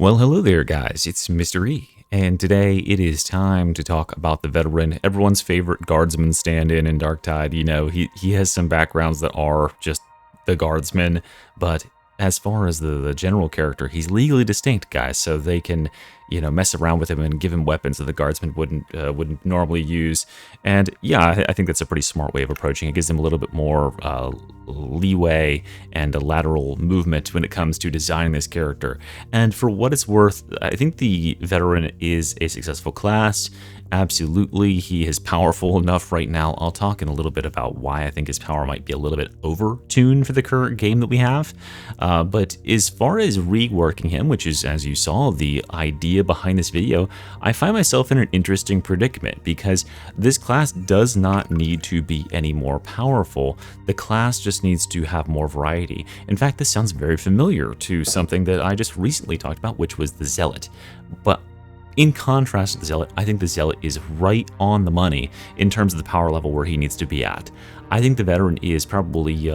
Well, hello there, guys. It's Mr. E, and today it is time to talk about the veteran, everyone's favorite guardsman stand-in in Darktide. You know, he has some backgrounds that are just the guardsman, but as far as the general character, he's legally distinct, guys, so they can, mess around with him and give him weapons that the guardsman wouldn't normally use. And yeah, I think that's a pretty smart way of approaching it. It gives him a little bit more leeway and a lateral movement when it comes to designing this character. And for what it's worth, I think the veteran is a successful class. Absolutely, he is powerful enough right now. I'll talk in a little bit about why I think his power might be a little bit over-tuned for the current game that we have. But as far as reworking him, which is, as you saw, the idea behind this video, I find myself in an interesting predicament because this class does not need to be any more powerful. The class just needs to have more variety. In fact, this sounds very familiar to something that I just recently talked about, which was the Zealot. But in contrast to the Zealot, I think the Zealot is right on the money in terms of the power level where he needs to be at. I think the Veteran is probably,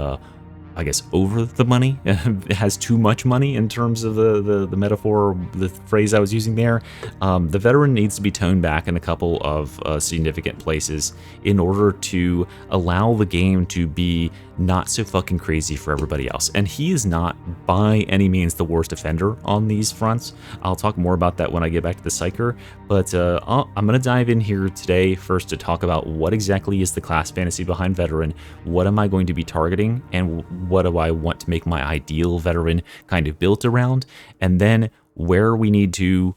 over the money. It has too much money in terms of the metaphor, the phrase I was using there. The Veteran needs to be toned back in a couple of significant places in order to allow the game to be not so fucking crazy for everybody else. And he is not by any means the worst offender on these fronts. I'll talk more about that when I get back to the Psyker, but I'm going to dive in here today first to talk about what exactly is the class fantasy behind Veteran, what am I going to be targeting, and what do I want to make my ideal Veteran kind of built around, and then where we need to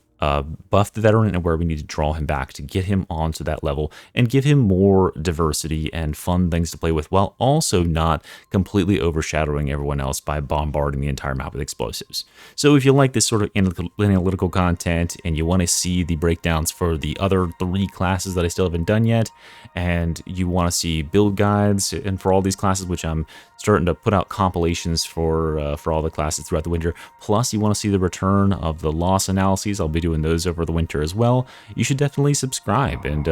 buff the Veteran and where we need to draw him back to get him onto that level and give him more diversity and fun things to play with, while also not completely overshadowing everyone else by bombarding the entire map with explosives. So if you like this sort of analytical content and you want to see the breakdowns for the other 3 classes that I still haven't done yet, and you want to see build guides and for all these classes, which I'm starting to put out compilations for all the classes throughout the winter, plus you want to see the return of the loss analyses, I'll be doing those over the winter as well. You should definitely subscribe and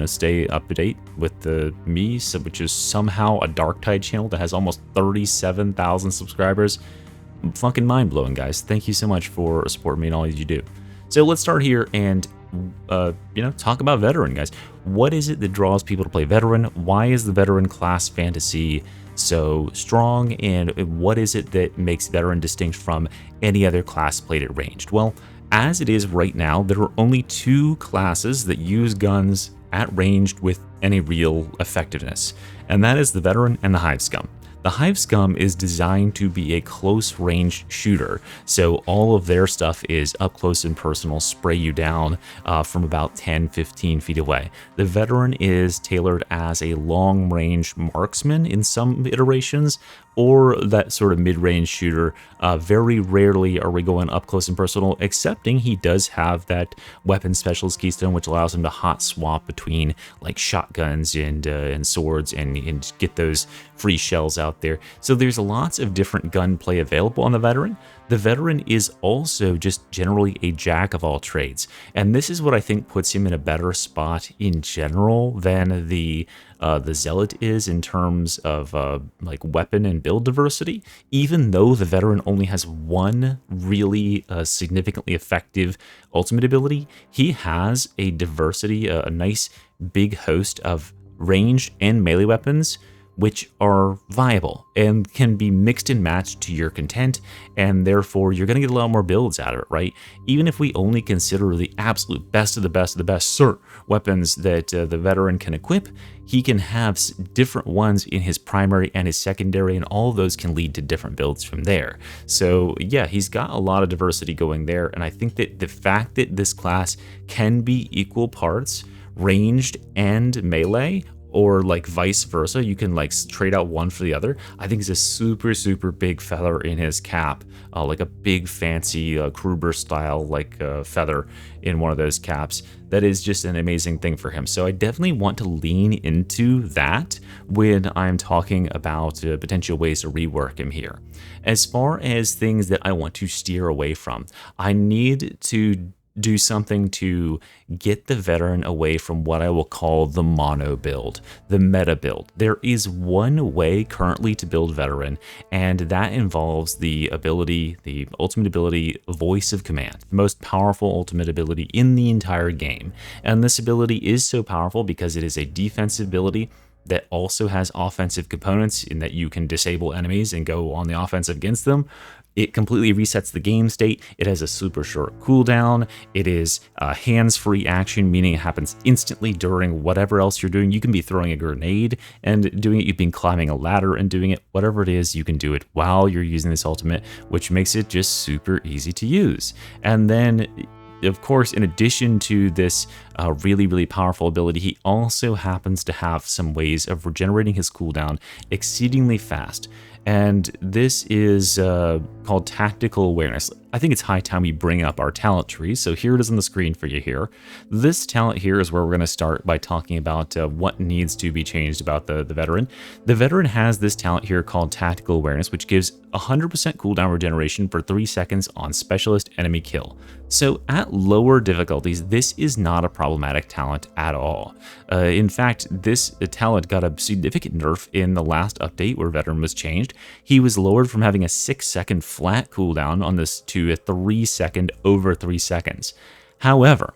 stay up to date with me, which is somehow a Darktide channel that has almost 37,000 subscribers. Fucking mind-blowing, guys. Thank you so much for supporting me and all you do. So let's start here and talk about Veteran, guys. What is it that draws people to play Veteran? Why is the Veteran class fantasy so strong, and what is it that makes Veteran distinct from any other class played at ranged? Well, as it is right now, there are only 2 classes that use guns at ranged with any real effectiveness, and that is the Veteran and the Hive Scum. The Hive Scum is designed to be a close-range shooter, so all of their stuff is up close and personal, spray you down from about 10-15 feet away. The Veteran is tailored as a long-range marksman in some iterations, or that sort of mid-range shooter. Very rarely are we going up close and personal, excepting he does have that weapon specialist Keystone, which allows him to hot swap between like shotguns and swords and get those free shells out there. So there's lots of different gunplay available on the Veteran. The Veteran is also just generally a jack of all trades, and this is what I think puts him in a better spot in general than the Zealot is in terms of like weapon and build diversity. Even though the Veteran only has one really significantly effective ultimate ability, he has a diversity, a nice big host of ranged and melee weapons which are viable and can be mixed and matched to your content, and therefore you're going to get a lot more builds out of it, right? Even if we only consider the absolute best of the best of the best weapons that the Veteran can equip, he can have different ones in his primary and his secondary, and all of those can lead to different builds from there. So yeah, he's got a lot of diversity going there, and I think that the fact that this class can be equal parts ranged and melee, or like vice versa, you can like trade out one for the other, I think is a super big feather in his cap, like a big fancy Kruber style like feather in one of those caps. That is just an amazing thing for him. So I definitely want to lean into that when I'm talking about potential ways to rework him here. As far as things that I want to steer away from, I need to do something to get the veteran away from what I will call the mono build, the meta build. There is one way currently to build veteran, and that involves the ability, the ultimate ability, Voice of Command, the most powerful ultimate ability in the entire game. And this ability is so powerful because it is a defensive ability that also has offensive components in that you can disable enemies and go on the offensive against them. It completely resets the game state. It has a super short cooldown. It is hands-free action, meaning it happens instantly during whatever else you're doing. You can be throwing a grenade and doing it. You've been climbing a ladder and doing it. Whatever it is, you can do it while you're using this ultimate, which makes it just super easy to use. And then, of course, in addition to this really, really powerful ability, he also happens to have some ways of regenerating his cooldown exceedingly fast. And this is called Tactical Awareness. I think it's high time we bring up our talent tree. So here it is on the screen for you here. This talent here is where we're going to start by talking about what needs to be changed about the veteran. The veteran has this talent here called Tactical Awareness, which gives 100% cooldown regeneration for 3 seconds on specialist enemy kill. So at lower difficulties, this is not a problematic talent at all. In fact, this talent got a significant nerf in the last update where veteran was changed. He was lowered from having a 6-second flat cooldown on this to a 3-second over 3 seconds. However,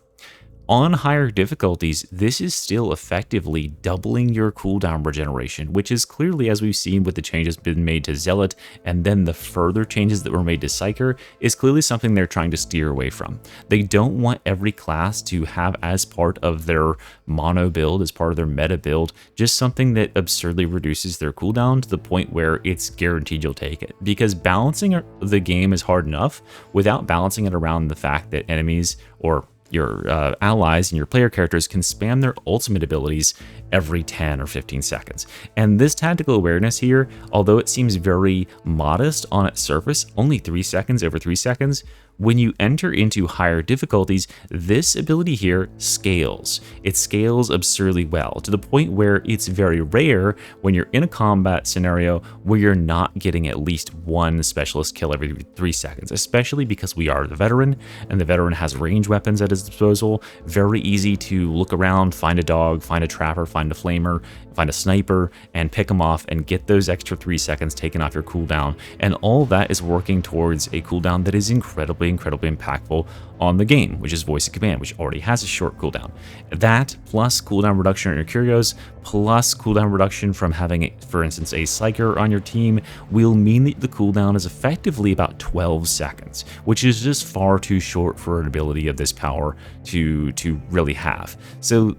on higher difficulties, this is still effectively doubling your cooldown regeneration, which is clearly, as we've seen with the changes been made to Zealot, and then the further changes that were made to Psyker, is clearly something they're trying to steer away from. They don't want every class to have as part of their mono build, as part of their meta build, just something that absurdly reduces their cooldown to the point where it's guaranteed you'll take it. Because balancing the game is hard enough without balancing it around the fact that enemies or your allies and your player characters can spam their ultimate abilities every 10 or 15 seconds. And this tactical awareness here, although it seems very modest on its surface, only 3 seconds over 3 seconds, when you enter into higher difficulties, this ability here scales. It scales absurdly well, to the point where it's very rare when you're in a combat scenario where you're not getting at least one specialist kill every 3 seconds, especially because we are the veteran, and the veteran has range weapons at his disposal. Very easy to look around, find a dog, find a trapper, find a flamer, find a sniper, and pick them off and get those extra 3 seconds taken off your cooldown. And all that is working towards a cooldown that is incredibly impactful on the game, which is Voice of Command, which already has a short cooldown. That plus cooldown reduction on your curios, plus cooldown reduction from having, for instance, a Psyker on your team, will mean that the cooldown is effectively about 12 seconds, which is just far too short for an ability of this power to really have. So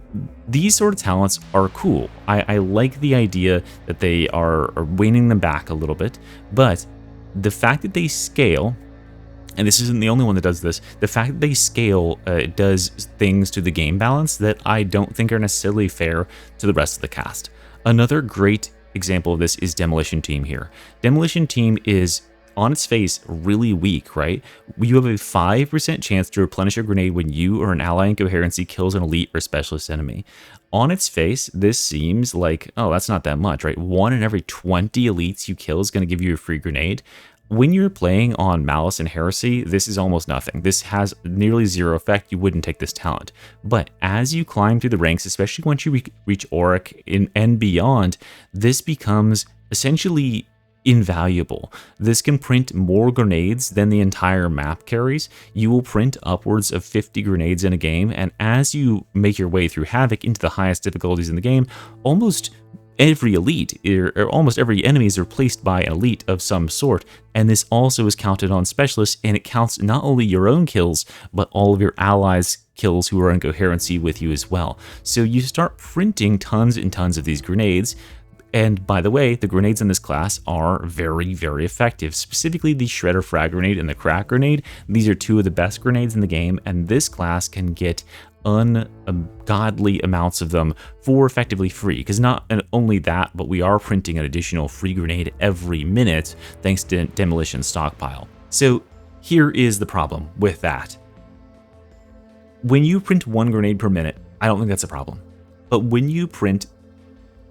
these sort of talents are cool. I like the idea that they are waning them back a little bit, but the fact that they scale, and this isn't the only one that does this, the fact that they scale does things to the game balance that I don't think are necessarily fair to the rest of the cast. Another great example of this is Demolition Team here. Demolition Team is, on its face, really weak, right? You have a 5% chance to replenish a grenade when you or an ally in coherency kills an elite or specialist enemy. On its face, this seems like, oh, that's not that much, right? 1 in every 20 elites you kill is going to give you a free grenade. When you're playing on Malice and Heresy, this is almost nothing. This has nearly zero effect. You wouldn't take this talent. But as you climb through the ranks, especially once you reach Auric and beyond, this becomes essentially invaluable. This can print more grenades than the entire map carries. You will print upwards of 50 grenades in a game, and as you make your way through Havoc into the highest difficulties in the game, almost every elite, or almost every enemy, is replaced by an elite of some sort, and this also is counted on specialists, and it counts not only your own kills, but all of your allies' kills who are in coherency with you as well. So you start printing tons and tons of these grenades. And by the way, the grenades in this class are very, very effective. Specifically, the Shredder Frag Grenade and the Crack Grenade. These are 2 of the best grenades in the game, and this class can get ungodly amounts of them for effectively free. Because not only that, but we are printing an additional free grenade every minute thanks to Demolition Stockpile. So here is the problem with that. When you print 1 grenade per minute, I don't think that's a problem. But when you print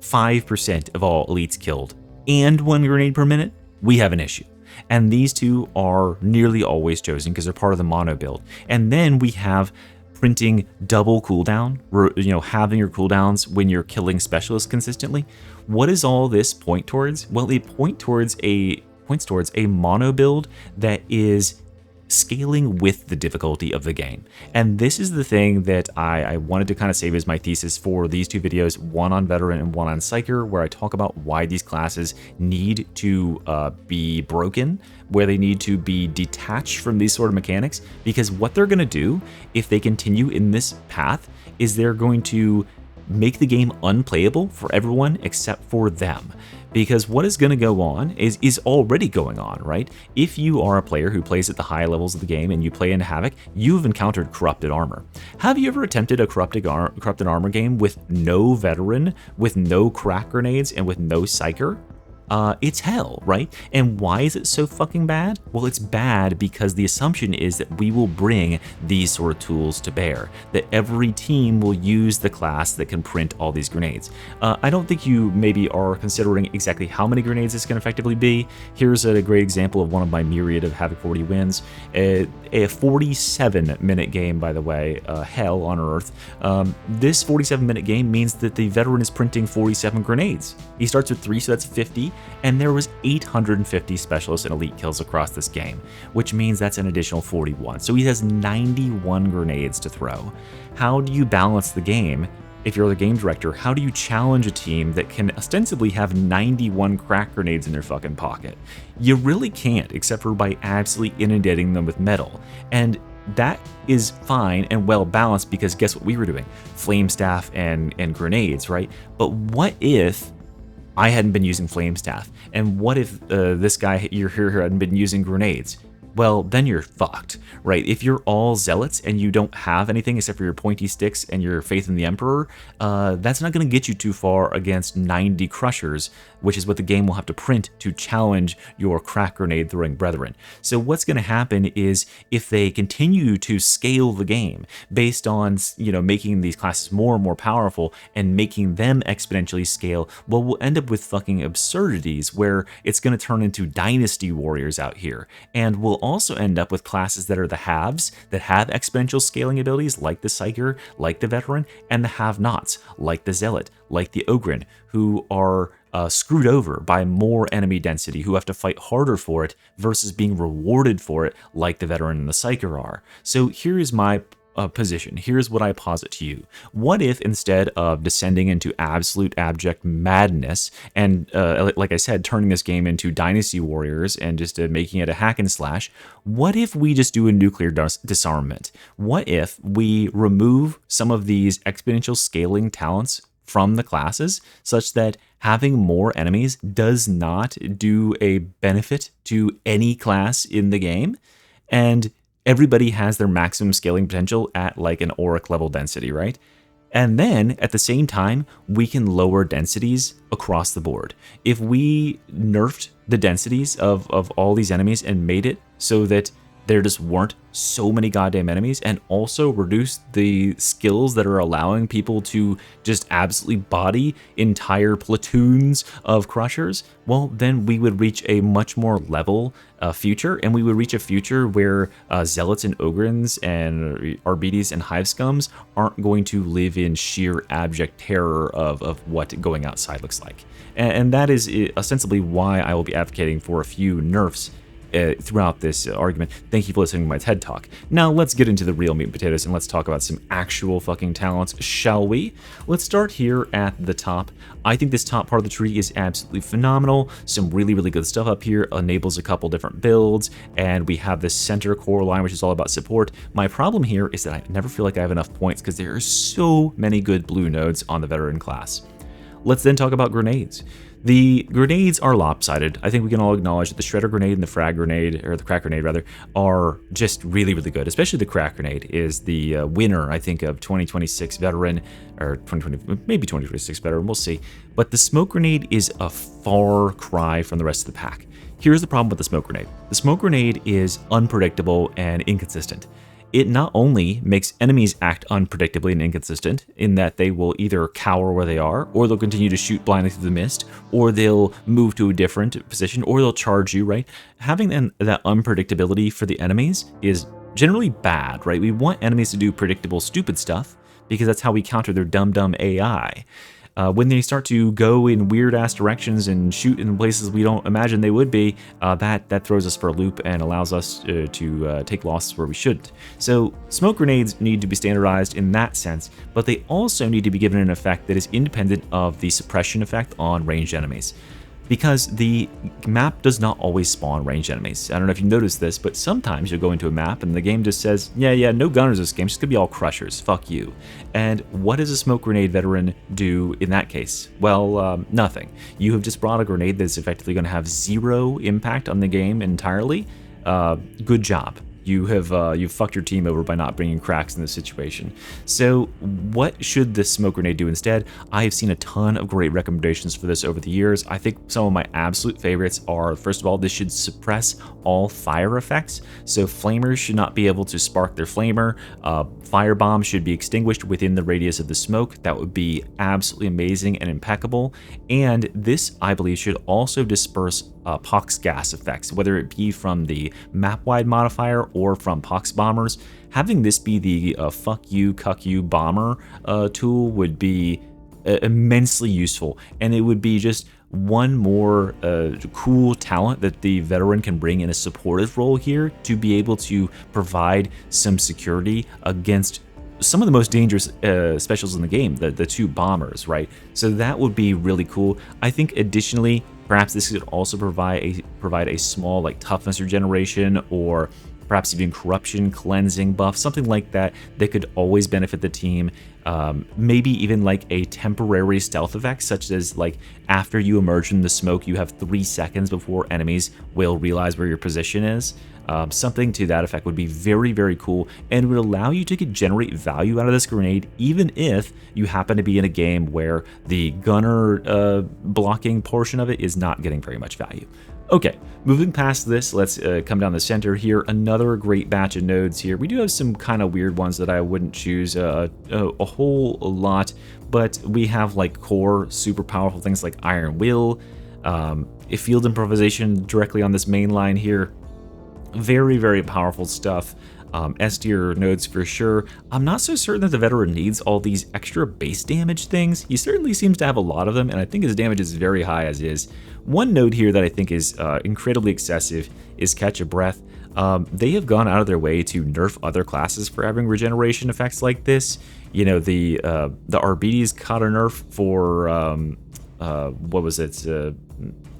5% of all elites killed and 1 grenade per minute, we have an issue. And these two are nearly always chosen because they're part of the mono build. And then we have printing double cooldown, having your cooldowns when you're killing specialists consistently. What does all this point towards? Well, it points towards a mono build that is scaling with the difficulty of the game. And this is the thing that I wanted to kind of save as my thesis for these two videos, one on Veteran and one on Psyker, where I talk about why these classes need to be broken, where they need to be detached from these sort of mechanics, because what they're going to do if they continue in this path is they're going to make the game unplayable for everyone except for them. Because what is going to go on is already going on, right? If you are a player who plays at the high levels of the game and you play into Havoc, you've encountered corrupted armor. Have you ever attempted a corrupted armor game with no Veteran, with no crack grenades, and with no Psyker? It's hell, right? And why is it so fucking bad? Well, it's bad because the assumption is that we will bring these sort of tools to bear, that every team will use the class that can print all these grenades. I don't think you maybe are considering exactly how many grenades this can effectively be. Here's a great example of one of my myriad of Havoc 40 wins. A 47-minute game, by the way, hell on earth. This 47-minute game means that the Veteran is printing 47 grenades. He starts with 3, so that's 50. And there was 850 specialists and elite kills across this game, which means that's an additional 41. So he has 91 grenades to throw. How do you balance the game? If you're the game director, how do you challenge a team that can ostensibly have 91 crack grenades in their fucking pocket? You really can't, except for by absolutely inundating them with metal. And that is fine and well balanced because guess what we were doing? Flame staff and grenades, right? But what if I hadn't been using flame staff? And what if this guy you're here hadn't been using grenades? Well, then you're fucked, right? If you're all zealots and you don't have anything except for your pointy sticks and your faith in the Emperor, that's not going to get you too far against 90 crushers, which is what the game will have to print to challenge your crack grenade throwing brethren. So what's going to happen is if they continue to scale the game based on, making these classes more and more powerful and making them exponentially scale, well, we'll end up with fucking absurdities where it's going to turn into dynasty warriors out here. And we'll also end up with classes that are the haves, that have exponential scaling abilities like the Psyker, like the Veteran, and the have-nots, like the Zealot, like the Ogren, who are screwed over by more enemy density, who have to fight harder for it versus being rewarded for it like the Veteran and the Psyker are. So here is my position. Here's what I posit to you. What if instead of descending into absolute abject madness and, like I said, turning this game into Dynasty Warriors and just making it a hack and slash, what if we just do a nuclear disarmament? What if we remove some of these exponential scaling talents from the classes such that having more enemies does not do a benefit to any class in the game, and everybody has their maximum scaling potential at like an auric level density, right? And then at the same time, we can lower densities across the board. If we nerfed the densities of all these enemies and made it so that there just weren't so many goddamn enemies, and also reduce the skills that are allowing people to just absolutely body entire platoons of crushers, well, then we would reach a much more level future, and we would reach a future where zealots and ogrins and RBDs and hive scums aren't going to live in sheer abject terror of what going outside looks like. And that is ostensibly why I will be advocating for a few nerfs throughout this argument. Thank you for listening to my TED Talk. Now let's get into the real meat and potatoes and let's talk about some actual fucking talents, shall we? Let's start here at the top. I think this top part of the tree is absolutely phenomenal. Some really, really good stuff up here. Enables a couple different builds, and we have this center core line, which is all about support. My problem here is that I never feel like I have enough points because there are so many good blue nodes on the veteran class. Let's then talk about grenades. The grenades are lopsided. I think we can all acknowledge that the shredder grenade and the frag grenade, or the crack grenade rather, are just really, really good. Especially the crack grenade is the winner, I think, of 2026 veteran, or 2020, maybe 2026 veteran, we'll see. But the smoke grenade is a far cry from the rest of the pack. Here's the problem with the smoke grenade. The smoke grenade is unpredictable and inconsistent. it not only makes enemies act unpredictably and inconsistent in that they will either cower where they are, or they'll continue to shoot blindly through the mist, or they'll move to a different position, or they'll charge you, right? Having that unpredictability for the enemies is generally bad, right? We want enemies to do predictable, stupid stuff because that's how we counter their dumb AI. When they start to go in weird-ass directions and shoot in places we don't imagine they would be, that throws us for a loop and allows us to take losses where we shouldn't. So smoke grenades need to be standardized in that sense, but they also need to be given an effect that is independent of the suppression effect on ranged enemies. Because the map does not always spawn ranged enemies. I don't know if you noticed this, but sometimes you'll go into a map and the game just says, yeah, no gunners this game, it's just gonna be all crushers, fuck you. And what does a smoke grenade veteran do in that case? Well, nothing. You have just brought a grenade that's effectively gonna have 0 impact on the game entirely. Good job. You've fucked your team over by not bringing cracks in this situation. So what should this smoke grenade do instead? I have seen a ton of great recommendations for this over the years. I think some of my absolute favorites are, first of all, this should suppress all fire effects. So flamers should not be able to spark their flamer. Firebomb should be extinguished within the radius of the smoke. That would be absolutely amazing and impeccable. And this, I believe, should also disperse pox gas effects, whether it be from the map-wide modifier or from pox bombers. Having this be the fuck you, cuck you bomber tool would be immensely useful, and it would be just one more cool talent that the veteran can bring in a supportive role here to be able to provide some security against some of the most dangerous specials in the game, the 2 bombers, right? So that would be really cool. I think additionally, perhaps this could also provide a small like toughness regeneration, or perhaps even corruption cleansing buff, something like that could always benefit the team. Maybe even like a temporary stealth effect, such as like after you emerge from the smoke, you have 3 seconds before enemies will realize where your position is. Something to that effect would be very, very cool, and would allow you to generate value out of this grenade, even if you happen to be in a game where the gunner blocking portion of it is not getting very much value. Okay, moving past this, let's come down the center here. Another great batch of nodes here. We do have some kind of weird ones that I wouldn't choose a whole lot, but we have like core, super powerful things like Iron Will, field improvisation directly on this main line here. Very, very powerful stuff. S tier nodes for sure. I'm not so certain that the veteran needs all these extra base damage things. He certainly seems to have a lot of them, and I think his damage is very high as is. One node here that I think is incredibly excessive is Catch a Breath. They have gone out of their way to nerf other classes for having regeneration effects like this. You know, the RBDs caught a nerf for what was it?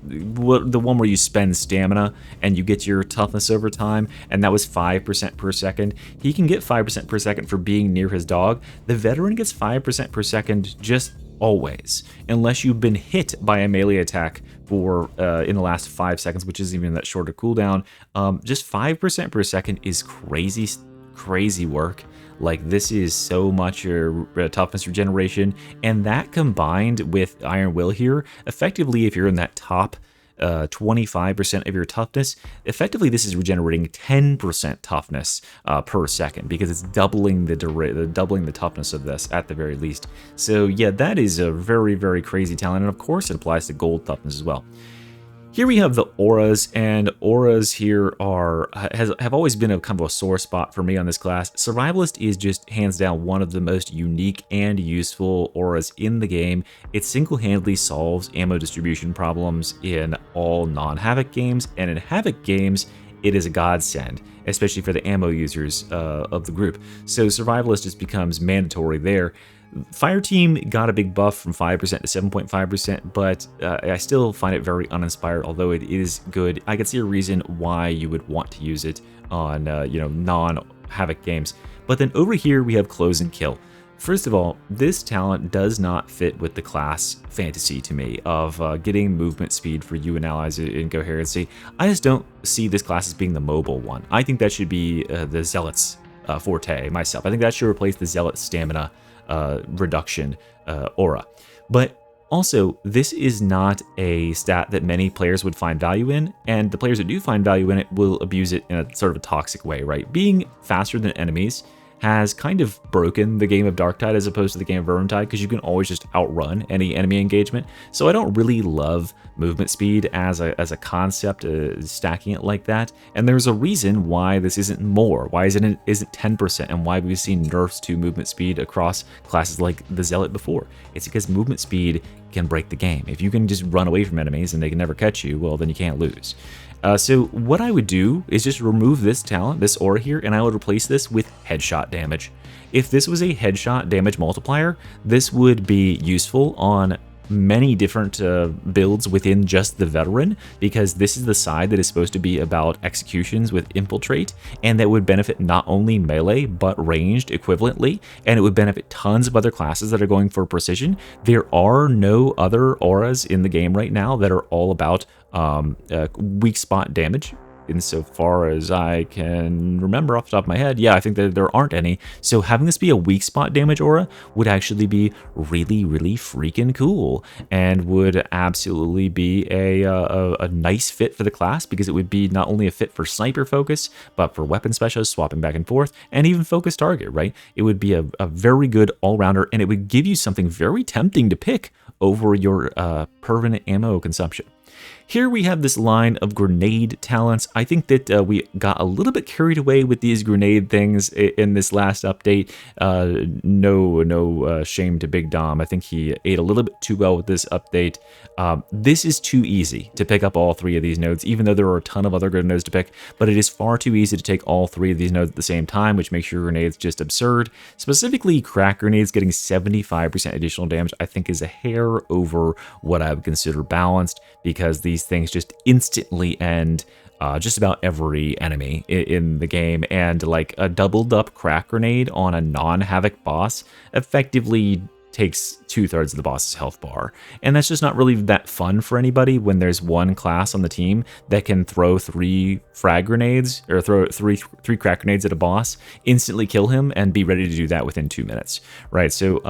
The one where you spend stamina and you get your toughness over time, and that was 5% per second. He can get 5% per second for being near his dog. The veteran gets 5% per second just always, unless you've been hit by a melee attack for in the last 5 seconds, which isn't even that short a cooldown. Just 5% per second is crazy work. Like, this is so much your toughness regeneration, and that combined with Iron Will here, effectively, if you're in that top 25% of your toughness, effectively this is regenerating 10% toughness per second, because it's doubling the toughness of this at the very least. So yeah, that is a very, very crazy talent, and of course it applies to gold toughness as well. Here we have the auras, and auras here have always been a kind of a sore spot for me on this class. Survivalist is just hands down one of the most unique and useful auras in the game. It single-handedly solves ammo distribution problems in all non-Havoc games, and in Havoc games, it is a godsend, especially for the ammo users of the group. So Survivalist just becomes mandatory there. Fireteam got a big buff from 5% to 7.5%, but I still find it very uninspired, although it is good. I can see a reason why you would want to use it on non-Havoc games. But then over here we have Close and Kill. First of all, this talent does not fit with the class fantasy to me of getting movement speed for you and allies in coherency. I just don't see this class as being the mobile one. I think that should be the Zealot's forte myself. I think that should replace the Zealot stamina reduction aura. But Also, this is not a stat that many players would find value in, and the players that do find value in it will abuse it in a sort of a toxic way, right? Being faster than enemies has kind of broken the game of Darktide as opposed to the game of Vermintide, because you can always just outrun any enemy engagement. So I don't really love movement speed as a concept, stacking it like that. And there's a reason why this isn't more, why isn't 10%, and why we've seen nerfs to movement speed across classes like the Zealot before. It's because movement speed can break the game. If you can just run away from enemies and they can never catch you, well, then you can't lose. So what I would do is just remove this talent, this aura here, and I would replace this with headshot damage. If this was a headshot damage multiplier, this would be useful on many different builds within just the veteran, because this is the side that is supposed to be about executions with infiltrate, and that would benefit not only melee but ranged equivalently, and it would benefit tons of other classes that are going for precision. There are no other auras in the game right now that are all about weak spot damage, insofar as I can remember off the top of my head. Yeah, I think that there aren't any. So having this be a weak spot damage aura would actually be really, really freaking cool, and would absolutely be a nice fit for the class, because it would be not only a fit for sniper focus, but for weapon specialists swapping back and forth, and even focus target, right? It would be a very good all-rounder, and it would give you something very tempting to pick over your permanent ammo consumption. Here we have this line of grenade talents. I think that we got a little bit carried away with these grenade things in this last update. No shame to Big Dom. I think he ate a little bit too well with this update. This is too easy to pick up all three of these nodes, even though there are a ton of other good nodes to pick, but it is far too easy to take all three of these nodes at the same time, which makes your grenades just absurd. Specifically, crack grenades getting 75% additional damage, I think, is a hair over what I would consider balanced, because these things just instantly end just about every enemy in the game, and like a doubled up crack grenade on a non-havoc boss effectively takes 2/3 of the boss's health bar, and that's just not really that fun for anybody when there's one class on the team that can throw 3 frag grenades, or throw three crack grenades at a boss, instantly kill him, and be ready to do that within 2 minutes, right? So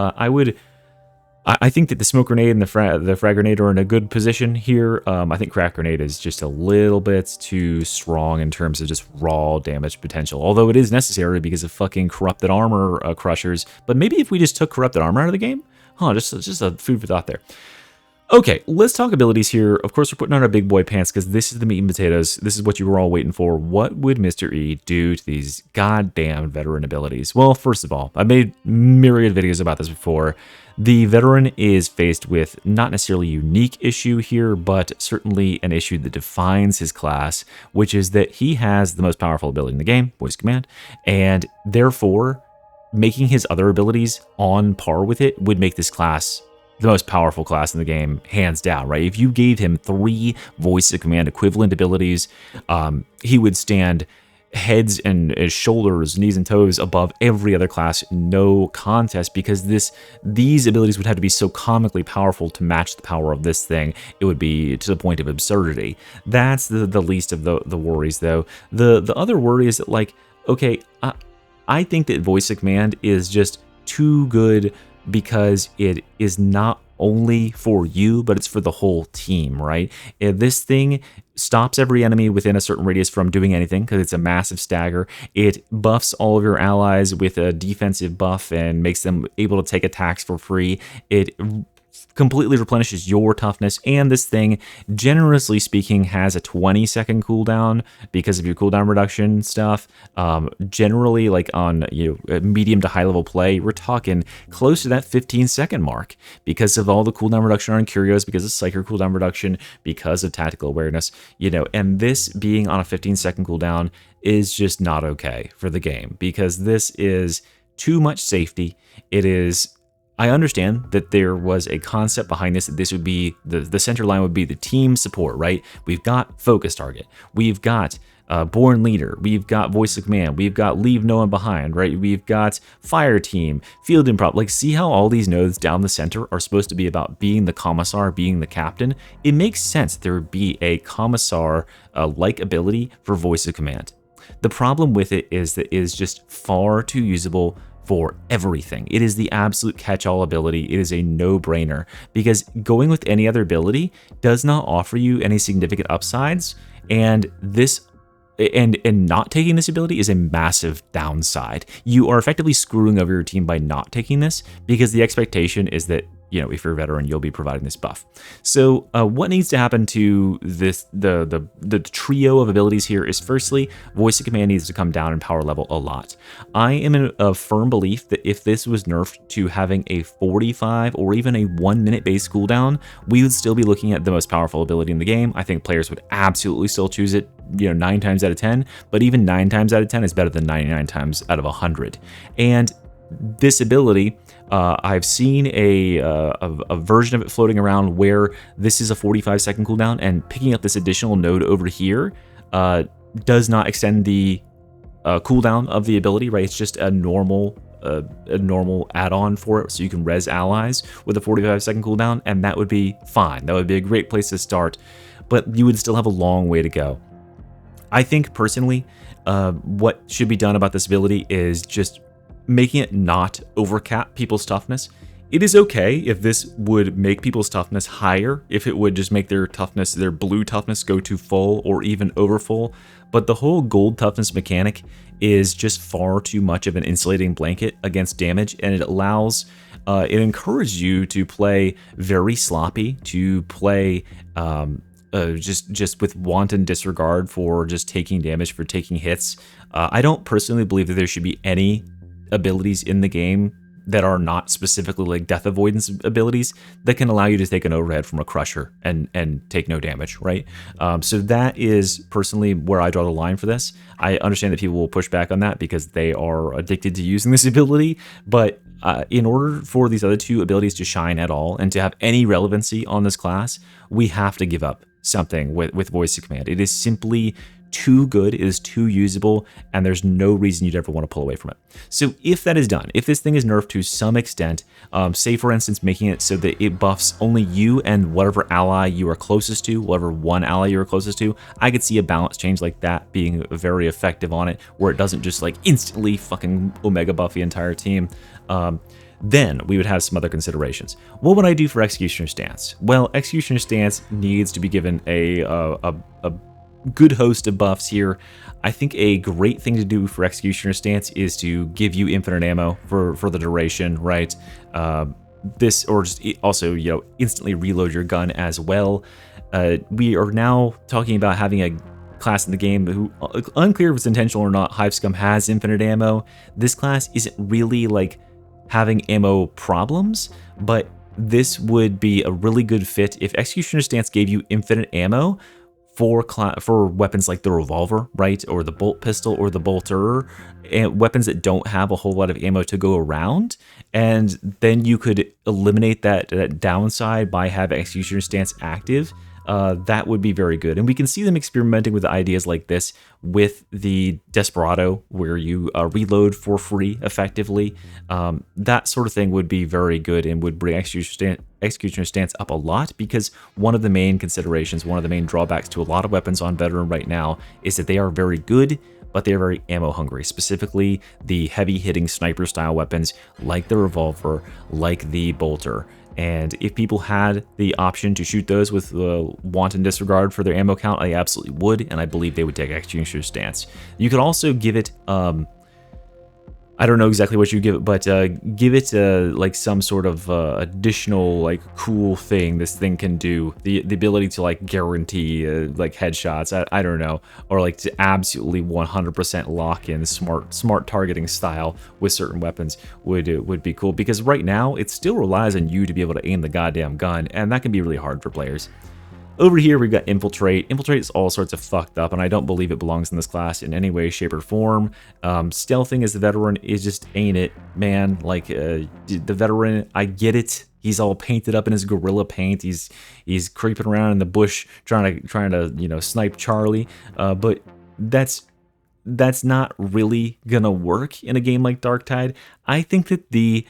I think that the smoke grenade and the frag grenade are in a good position here. I think crack grenade is just a little bit too strong in terms of just raw damage potential, although it is necessary because of fucking corrupted armor crushers. But maybe if we just took corrupted armor out of the game? Huh, just a food for thought there. Okay, let's talk abilities here. Of course, we're putting on our big boy pants because this is the meat and potatoes. This is what you were all waiting for. What would Mr. E do to these goddamn veteran abilities? Well, first of all, I made myriad videos about this before. The veteran is faced with not necessarily a unique issue here, but certainly an issue that defines his class, which is that he has the most powerful ability in the game, voice command, and therefore making his other abilities on par with it would make this class the most powerful class in the game, hands down, right? If you gave him 3 voice of command equivalent abilities, he would stand heads and shoulders, knees and toes above every other class, no contest, because these abilities would have to be so comically powerful to match the power of this thing. It would be to the point of absurdity. That's the least of the worries, though. The other worry is that, like, okay, I think that voice of command is just too good, because it is not only for you, but it's for the whole team, right? If this thing stops every enemy within a certain radius from doing anything, because it's a massive stagger. It buffs all of your allies with a defensive buff and makes them able to take attacks for free. It completely replenishes your toughness, and this thing, generously speaking, has a 20-second cooldown because of your cooldown reduction stuff. Generally, like on medium to high level play, we're talking close to that 15-second mark because of all the cooldown reduction on Curios, because of Psyker cooldown reduction, because of tactical awareness, and this being on a 15-second cooldown is just not okay for the game, because this is too much safety. I understand that there was a concept behind this, that this would be, the center line would be the team support, right? We've got focus target, we've got born leader, we've got voice of command, we've got leave no one behind, right? We've got fire team, field improv. Like, see how all these nodes down the center are supposed to be about being the commissar, being the captain? It makes sense there would be a commissar like ability for voice of command. The problem with it is that it is just far too usable, for everything. It is the absolute catch-all ability. It is a no-brainer because going with any other ability does not offer you any significant upsides, and this and not taking this ability is a massive downside. You are effectively screwing over your team by not taking this because the expectation is that, you know, if you're a veteran, you'll be providing this buff. So what needs to happen to this, the trio of abilities here is, firstly, voice of command needs to come down in power level a lot. I am in a firm belief that if this was nerfed to having a 45 or even a 1 minute base cooldown, we would still be looking at the most powerful ability in the game. I think players would absolutely still choose it, you know, 9 times out of 10, but even 9 times out of 10 is better than 99 times out of 100. And this ability, I've seen a version of it floating around where this is a 45-second cooldown, and picking up this additional node over here does not extend the cooldown of the ability, right? It's just a normal add-on for it, so you can res allies with a 45-second cooldown, and that would be fine. That would be a great place to start, but you would still have a long way to go. I think, personally, what should be done about this ability is just making it not overcap people's toughness. It is okay if this would make people's toughness higher, if it would just make their toughness, their blue toughness, go to full or even over full, but the whole gold toughness mechanic is just far too much of an insulating blanket against damage, and it allows, it encourages you to play very sloppy, to play just with wanton disregard for just taking damage, for taking hits. I don't personally believe that there should be any abilities in the game that are not specifically like death avoidance abilities that can allow you to take an overhead from a crusher and take no damage, right? So that is personally where I draw the line for this. I understand that people will push back on that because they are addicted to using this ability, but in order for these other two abilities to shine at all and to have any relevancy on this class, we have to give up something with voice of command. It is simply too good, it is too usable, and there's no reason you'd ever want to pull away from it. So if that is done, if this thing is nerfed to some extent, say for instance making it so that it buffs only you and whatever ally you are closest to, whatever one ally you are closest to, I could see a balance change like that being very effective on it, where it doesn't just like instantly fucking omega buff the entire team. Then we would have some other considerations. What would I do for Executioner Stance? Well, Executioner Stance needs to be given a good host of buffs here. I think a great thing to do for Executioner Stance is to give you infinite ammo for the duration, right? This, or just also, you know, instantly reload your gun as well. We are now talking about having a class in the game who, unclear if it's intentional or not, Hive Scum has infinite ammo. This class isn't really like having ammo problems, but this would be a really good fit if Executioner Stance gave you infinite ammo for weapons like the revolver, right, or the bolt pistol or the bolter, and weapons that don't have a whole lot of ammo to go around. And then you could eliminate that downside by having Executioner Stance active. That would be very good. And we can see them experimenting with ideas like this with the Desperado, where you reload for free effectively. That sort of thing would be very good and would bring Executioner Stance up a lot, because one of the main considerations, one of the main drawbacks to a lot of weapons on Veteran right now is that they are very good, but they're very ammo hungry, specifically the heavy hitting sniper style weapons like the revolver, like the bolter. And if people had the option to shoot those with wanton disregard for their ammo count, I absolutely would, and I believe they would take Executioner Stance. You could also give it, I don't know exactly what you give it, but give it like some sort of additional like cool thing this thing can do. The ability to like guarantee like headshots, I don't know, or like to absolutely 100% lock in smart targeting style with certain weapons would be cool, because right now it still relies on you to be able to aim the goddamn gun, and that can be really hard for players. Over here, we've got Infiltrate. Infiltrate is all sorts of fucked up, and I don't believe it belongs in this class in any way, shape, or form. Stealthing as the Veteran is just ain't it, man. Like, the Veteran, I get it. He's all painted up in his gorilla paint. He's creeping around in the bush trying to you know, snipe Charlie. But that's not really gonna work in a game like Darktide. I think that the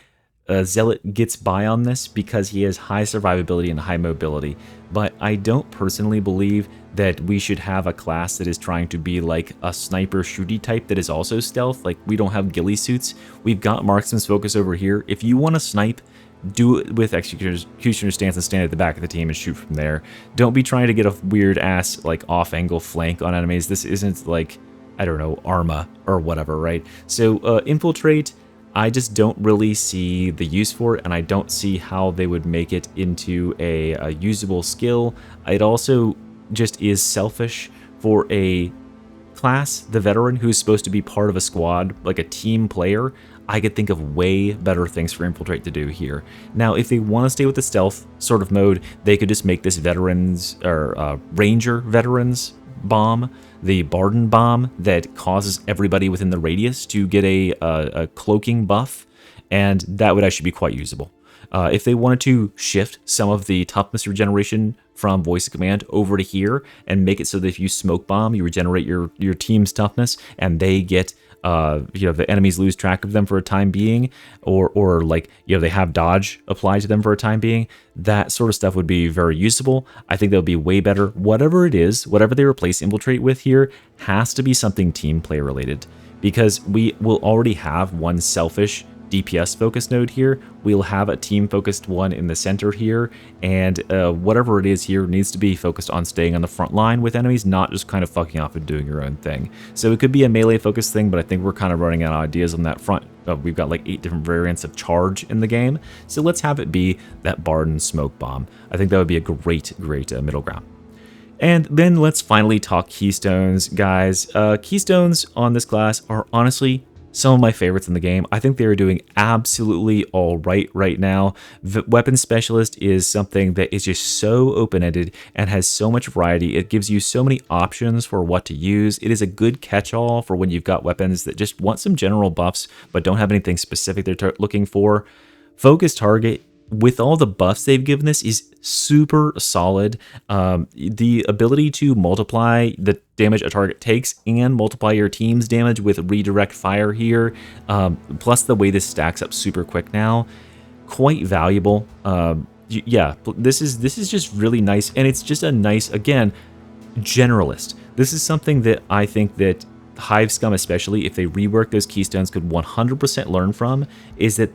Zealot gets by on this because he has high survivability and high mobility, but I don't personally believe that we should have a class that is trying to be like a sniper shooty type that is also stealth. Like, we don't have ghillie suits. We've got marksman's focus over here. If you want to snipe, do it with executioner stance and stand at the back of the team and shoot from there. Don't be trying to get a weird ass like off angle flank on enemies. This isn't like, I don't know, Arma or whatever, right? So infiltrate, I just don't really see the use for it, and I don't see how they would make it into a usable skill. It also just is selfish for a class, the veteran, who's supposed to be part of a squad, like a team player. I could think of way better things for infiltrate to do here. Now, if they want to stay with the stealth sort of mode, they could just make this veterans or ranger veterans bomb, the Barden bomb, that causes everybody within the radius to get a cloaking buff, and that would actually be quite usable. If they wanted to shift some of the toughness regeneration from voice of command over to here and make it so that if you smoke bomb, you regenerate your team's toughness, and they get the enemies lose track of them for a time being, or like, they have dodge applied to them for a time being, that sort of stuff would be very usable. I think that would be way better. Whatever it is, whatever they replace infiltrate with here, has to be something team play related, because we will already have one selfish DPS focused node here. We'll have a team focused one in the center here, and whatever it is here needs to be focused on staying on the front line with enemies, not just kind of fucking off and doing your own thing. So it could be a melee focused thing, but I think we're kind of running out of ideas on that front. We've got like 8 different variants of charge in the game, so let's have it be that Barden smoke bomb. I think that would be a great middle ground. And then let's finally talk Keystones, guys. Keystones on this class are honestly some of my favorites in the game. I think they are doing absolutely all right now. The Weapon Specialist is something that is just so open-ended and has so much variety. It gives you so many options for what to use. It is a good catch-all for when you've got weapons that just want some general buffs but don't have anything specific they're looking for. Focus Target, with all the buffs they've given this, is super solid. The ability to multiply the damage a target takes and multiply your team's damage with redirect fire here, plus the way this stacks up super quick now, quite valuable. Yeah, this is just really nice, and it's just a nice, again, generalist. This is something that I think that Hive Scum, especially if they rework those Keystones, could 100% learn from, is that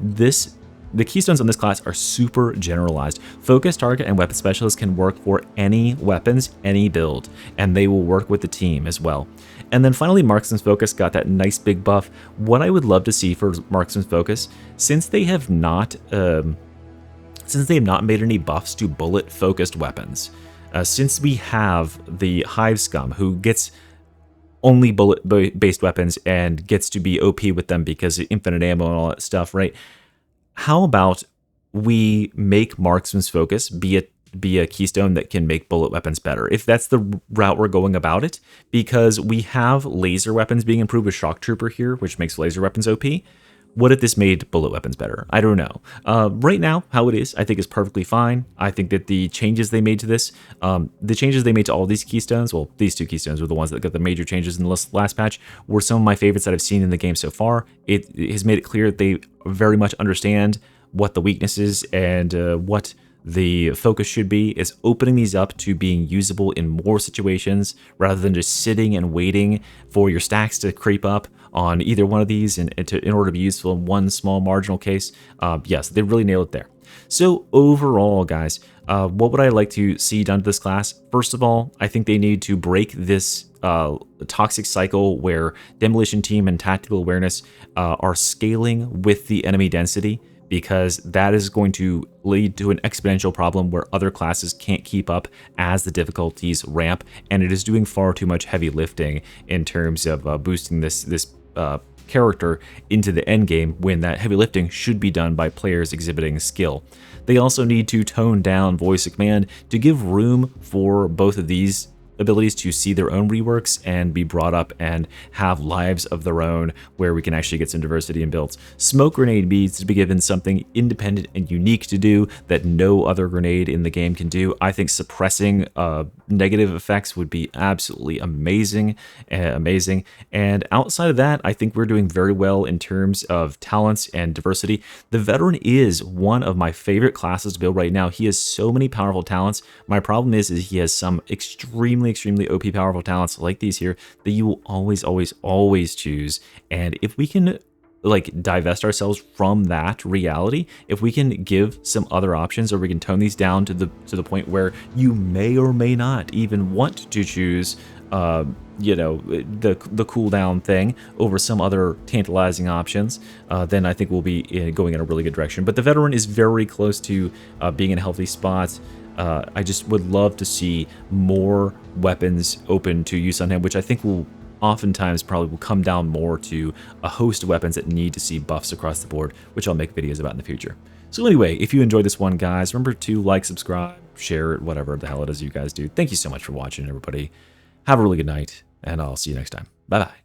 the Keystones on this class are super generalized. Focus Target and Weapon Specialist can work for any weapons, any build, and they will work with the team as well. And then finally, Marksman's Focus got that nice big buff. What I would love to see for Marksman's Focus, since they have not made any buffs to bullet-focused weapons, since we have the Hive Scum, who gets only bullet-based weapons and gets to be OP with them because of infinite ammo and all that stuff, right? How about we make Marksman's Focus be a keystone that can make bullet weapons better, if that's the route we're going about it, because we have laser weapons being improved with Shock Trooper here, which makes laser weapons OP. What if this made bullet weapons better? I don't know. Right now, how it is, I think is perfectly fine. I think that the changes they made to this, the changes they made to all these keystones, well, these 2 keystones were the ones that got the major changes in the last patch, were some of my favorites that I've seen in the game so far. It has made it clear that they very much understand what the weaknesses and what the focus should be, is opening these up to being usable in more situations rather than just sitting and waiting for your stacks to creep up on either one of these in order to be useful in one small marginal case. Yes, they really nailed it there. So overall, guys, what would I like to see done to this class? First of all, I think they need to break this toxic cycle where Demolition Team and Tactical Awareness are scaling with the enemy density, because that is going to lead to an exponential problem where other classes can't keep up as the difficulties ramp, and it is doing far too much heavy lifting in terms of boosting this character into the end game, when that heavy lifting should be done by players exhibiting skill. They also need to tone down voice of command to give room for both of these abilities to see their own reworks and be brought up and have lives of their own where we can actually get some diversity in builds. Smoke grenade needs to be given something independent and unique to do that no other grenade in the game can do. I think suppressing negative effects would be absolutely amazing. And outside of that, I think we're doing very well in terms of talents and diversity. The veteran is one of my favorite classes to build right now. He has so many powerful talents. My problem is he has some extremely OP powerful talents like these here that you will always choose. And if we can like divest ourselves from that reality, if we can give some other options, or we can tone these down to the point where you may or may not even want to choose you know, the cooldown thing over some other tantalizing options, then I think we'll be going in a really good direction. But the veteran is very close to being in a healthy spot. I just would love to see more weapons open to use on him, which I think will oftentimes probably will come down more to a host of weapons that need to see buffs across the board, which I'll make videos about in the future. So anyway, if you enjoyed this one, guys, remember to like, subscribe, share it, whatever the hell it is you guys do. Thank you so much for watching, everybody. Have a really good night, and I'll see you next time. Bye-bye.